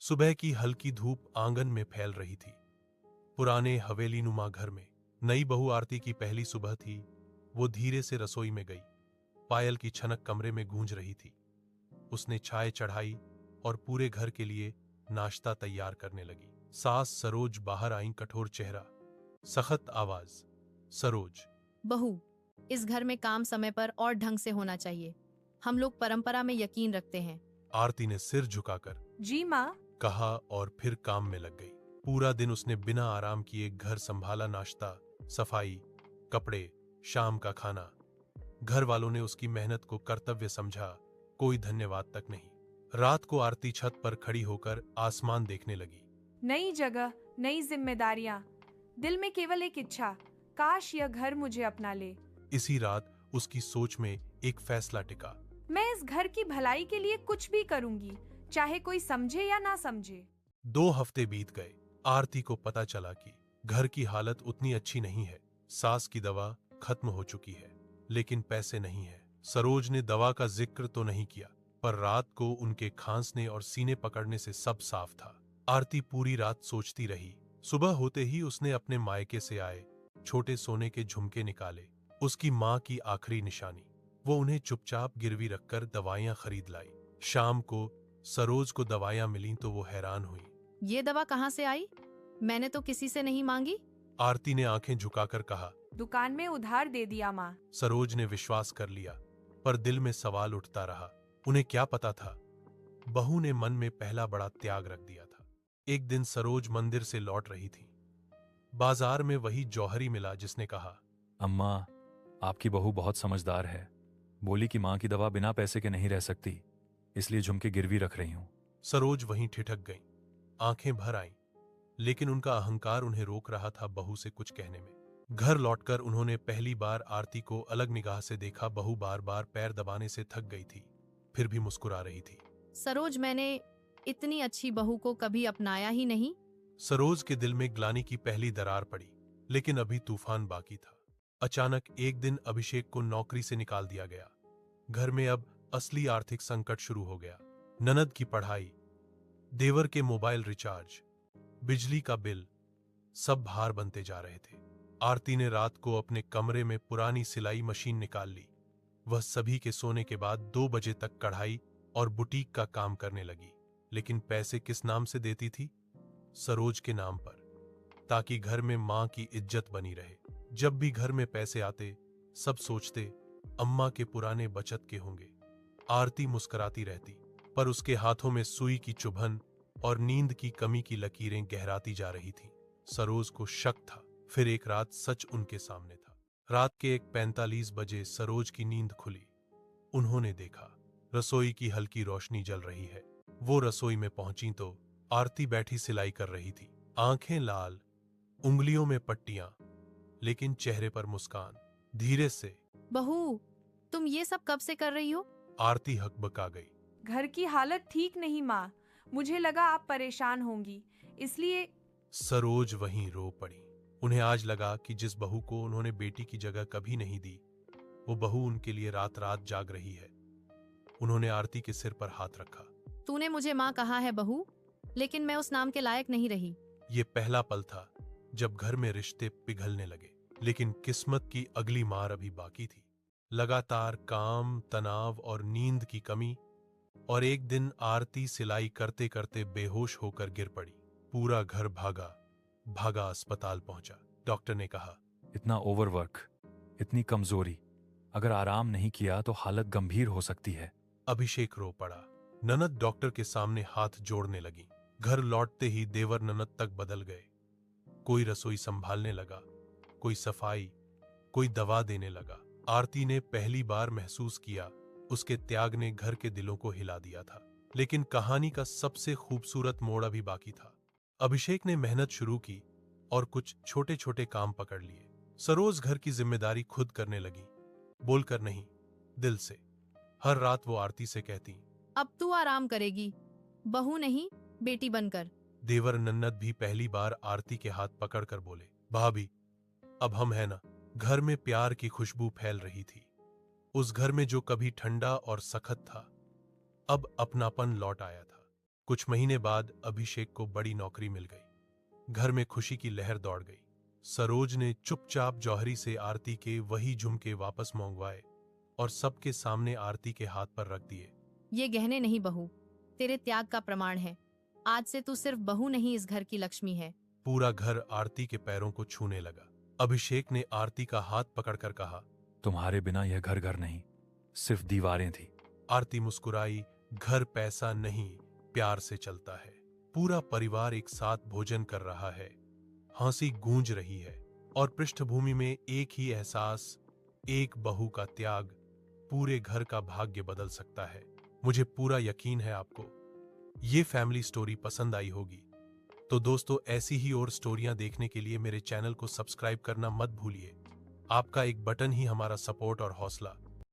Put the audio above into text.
सुबह की हल्की धूप आंगन में फैल रही थी। पुराने हवेलीनुमा घर में नई बहू आरती की पहली सुबह थी। वो धीरे से रसोई में गई। पायल की छनक कमरे में गूंज रही थी। उसने चाय चढ़ाई और पूरे घर के लिए नाश्ता तैयार करने लगी। सास सरोज बाहर आईं, कठोर चेहरा, सख्त आवाज। सरोज, बहू, इस घर में काम समय पर और ढंग से होना चाहिए। हम लोग परंपरा में यकीन रखते हैं। आरती ने सिर झुकाकर जी माँ। कहा और फिर काम में लग गई। पूरा दिन उसने बिना आराम किए घर संभाला, नाश्ता, सफाई, कपड़े, शाम का खाना। घर वालों ने उसकी मेहनत को कर्तव्य समझा, कोई धन्यवाद तक नहीं। रात को आरती छत पर खड़ी होकर आसमान देखने लगी। नई जगह, नई जिम्मेदारियाँ, दिल में केवल एक इच्छा, काश यह घर मुझे अपना ले। इसी रात उसकी सोच में एक फैसला टिका। मैं इस घर की भलाई के लिए कुछ भी करूंगी, चाहे कोई समझे या ना समझे। 2 हफ्ते बीत गए। आरती को पता चला कि घर की हालत उतनी अच्छी नहीं है। सास की दवा खत्म हो चुकी है, लेकिन पैसे नहीं है। सरोज ने दवा का जिक्र तो नहीं किया, पर रात को उनके खांसने और सीने पकड़ने से सब साफ था। आरती पूरी रात सोचती रही। सुबह होते ही उसने अपने मायके से आए छोटे सोने के झुमके निकाले, उसकी माँ की आखिरी निशानी। वो उन्हें चुपचाप गिरवी रखकर दवाइयां खरीद लाई। शाम को सरोज को दवाइयां मिलीं तो वो हैरान हुई। ये दवा कहाँ से आई? मैंने तो किसी से नहीं मांगी। आरती ने आंखें झुकाकर कहा। दुकान में उधार दे दिया माँ। सरोज ने विश्वास कर लिया, पर दिल में सवाल उठता रहा। उन्हें क्या पता था, बहू ने मन में पहला बड़ा त्याग रख दिया था। एक दिन सरोज मंदिर से लौट रही थी। बाजार में वही जौहरी मिला जिसने कहा, अम्मा, आपकी बहू बहुत समझदार है। बोली कि माँ की दवा बिना पैसे के नहीं रह सकती, इसलिए झुमके गिरवी रख रही हूं। सरोज वहीं ठिठक गईं, आंखें भर आईं, लेकिन उनका अहंकार उन्हें रोक रहा था बहू से कुछ कहने में। घर लौटकर उन्होंने पहली बार आरती को अलग निगाह से देखा। बहू बार बार पैर दबाने से थक गई थी, फिर भी मुस्कुरा रही थी। सरोज, मैंने इतनी अच्छी बहू को कभी अपनाया ही नहीं। सरोज के दिल में ग्लानि की पहली दरार पड़ी, लेकिन अभी तूफान बाकी था। अचानक एक दिन अभिषेक को नौकरी से निकाल दिया गया। घर में अब असली आर्थिक संकट शुरू हो गया। ननद की पढ़ाई, देवर के मोबाइल रिचार्ज, बिजली का बिल, सब भार बनते जा रहे थे। आरती ने रात को अपने कमरे में पुरानी सिलाई मशीन निकाल ली। वह सभी के सोने के बाद 2 बजे तक कढ़ाई और बुटीक का काम करने लगी। लेकिन पैसे किस नाम से देती थी? सरोज के नाम पर, ताकि घर में मां की इज्जत बनी रहे। जब भी घर में पैसे आते, सब सोचते अम्मा के पुराने बचत के होंगे। आरती मुस्कुराती रहती, पर उसके हाथों में सुई की चुभन और नींद की कमी की लकीरें गहराती जा रही थीं। सरोज को शक था, फिर एक रात सच उनके सामने था। रात के 1:45 बजे सरोज की नींद खुली। उन्होंने देखा रसोई की हल्की रोशनी जल रही है। वो रसोई में पहुंची तो आरती बैठी सिलाई कर रही थी। आंखें लाल, उंगलियों में पट्टियां, लेकिन चेहरे पर मुस्कान। धीरे से, बहू, तुम ये सब कब से कर रही हो? आरती हकबका गई। घर की हालत ठीक नहीं माँ, मुझे लगा आप परेशान होंगी, इसलिए। सरोज वहीं रो पड़ी। उन्हें आज लगा कि जिस बहू को उन्होंने बेटी की जगह कभी नहीं दी, वो बहू उनके लिए रात रात जाग रही है। उन्होंने आरती के सिर पर हाथ रखा। तूने मुझे माँ कहा है बहू, लेकिन मैं उस नाम के लायक नहीं रही। ये पहला पल था जब घर में रिश्ते पिघलने लगे, लेकिन किस्मत की अगली मार अभी बाकी थी। लगातार काम, तनाव और नींद की कमी, और एक दिन आरती सिलाई करते करते बेहोश होकर गिर पड़ी। पूरा घर भागा भागा अस्पताल पहुंचा। डॉक्टर ने कहा, इतना ओवरवर्क, इतनी कमजोरी, अगर आराम नहीं किया तो हालत गंभीर हो सकती है। अभिषेक रो पड़ा। ननद डॉक्टर के सामने हाथ जोड़ने लगी। घर लौटते ही देवर ननद तक बदल गए। कोई रसोई संभालने लगा, कोई सफाई, कोई दवा देने लगा। आरती ने पहली बार महसूस किया उसके त्याग ने घर के दिलों को हिला दिया था। लेकिन कहानी का सबसे खूबसूरत मोड़ अभी बाकी था। अभिषेक ने मेहनत शुरू की और कुछ छोटे छोटे काम पकड़ लिए। सरोज घर की जिम्मेदारी खुद करने लगी, बोलकर नहीं, दिल से। हर रात वो आरती से कहती, अब तू आराम करेगी, बहू नहीं बेटी बनकर। देवर नन्नद भी पहली बार आरती के हाथ पकड़कर बोले, भाभी, अब हम है ना। घर में प्यार की खुशबू फैल रही थी। उस घर में जो कभी ठंडा और सख्त था, अब अपनापन लौट आया था। कुछ महीने बाद अभिषेक को बड़ी नौकरी मिल गई। घर में खुशी की लहर दौड़ गई। सरोज ने चुपचाप जौहरी से आरती के वही झुमके वापस मंगवाए और सबके सामने आरती के हाथ पर रख दिए। ये गहने नहीं बहू, तेरे त्याग का प्रमाण है। आज से तू सिर्फ बहू नहीं, इस घर की लक्ष्मी है। पूरा घर आरती के पैरों को छूने लगा। अभिषेक ने आरती का हाथ पकड़कर कहा, तुम्हारे बिना यह घर घर नहीं, सिर्फ दीवारें थी। आरती मुस्कुराई। घर पैसा नहीं, प्यार से चलता है। पूरा परिवार एक साथ भोजन कर रहा है, हंसी गूंज रही है और पृष्ठभूमि में एक ही एहसास, एक बहू का त्याग पूरे घर का भाग्य बदल सकता है। मुझे पूरा यकीन है आपको ये फैमिली स्टोरी पसंद आई होगी। तो दोस्तों, ऐसी ही और स्टोरियां देखने के लिए मेरे चैनल को सब्सक्राइब करना मत भूलिए। आपका एक बटन ही हमारा सपोर्ट और हौसला